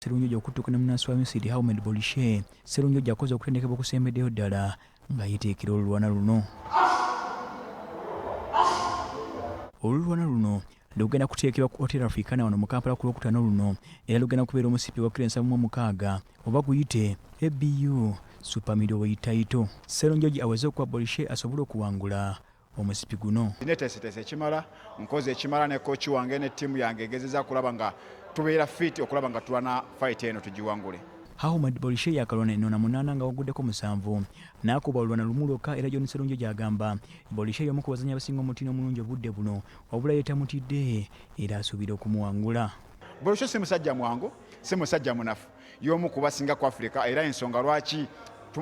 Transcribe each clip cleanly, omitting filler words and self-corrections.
Serunjojo okutuuka ne munnansi wa Misiri Ahmed Bolishe Serunjojo akoze okutendekebwa okusembeddeyo ddala nga yeeteekera olulwana luno. Olulwana luno lugenda kuteekebwa ku Hotel Africana wano mu Kampala ku Lwokutaano luno era lugenda kubeera omusipi wa kilo 7.6 oba guyite ABU Super Middleweight title. Serunjojo aweze okuwa Bolishe asobole okuwangula omusipi guno. Neteeseteese ekimala nkoze ekimala ne kooki wange ne ttiimu yange egezezza kulaba nga tubeera fit okulaba nga tulwana fight eno tugiwangule. Ahmed Bolishe yakalwana eno na 8 nga waguddeko 7 n'akuba olwana lumu lwokka era John Serunjojo agamba Bolishe y'omu ku bazanyi abasinga omutindo omulungi obudde buno wabula yeetamutidde era asuubira okumuwangula. Bolishe si musajja mwangu, si musajja munafu, y'omu ku basinga ku Africa era ensonga lwaki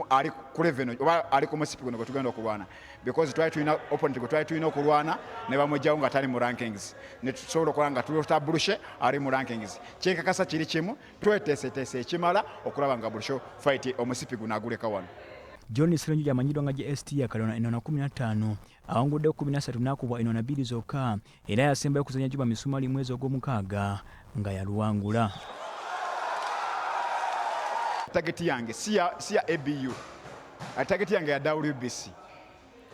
ali ku level oba ali ku musipi guno gwe tugenda okulwana because twali tulina opponent gwe twali tulina okulwana ne bamugyawo nga tali mu rankings ne tusobola okulaba nga tulota Bolishe ali mu rankings. Kyekakasa kiri kimu tweteeseteese ekimala okulaba nga Bolishe fight omusipi guno aguleka wano. John Serunjojo amanyiddwa nga GST yakalwana eno na 15 awanguddeho 13 n'akubwa eno na 2 zokka era yasembayo kuzanya Juba Misumali mwezi ogw'omukaaga nga yaluwangula. Target yange si ya ABU, target yange ya WBC.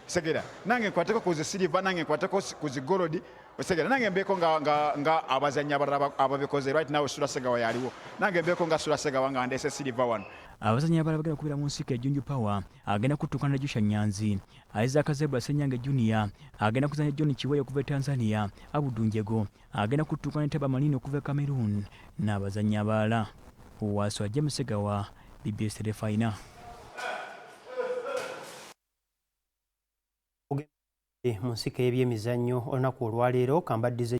Segera nange nkwateko ku silver, nange nkwateko ku gold. Segera nange mbeko nga abazanyi ababikoze right now. Sula Segawa yaliwo nange mbeko nga Sula Segawa nga ndese silver one. Abazanyi abalala bagenda kubeera mu nsiko ya Junju Power agenda kutukana na Jusha Nyanzi, Isaac Zebra Senyange Junior agenda kuzanya John Chiweyo okuva Tanzania, Abudu Njego agenda kutukana Teba Malini okuva Cameroon n'abazanyi abalala. Waswa James Segawa, BBS Telefina. Mu nsiko y'ebyemizannyo olunaku olwaleero kambaddize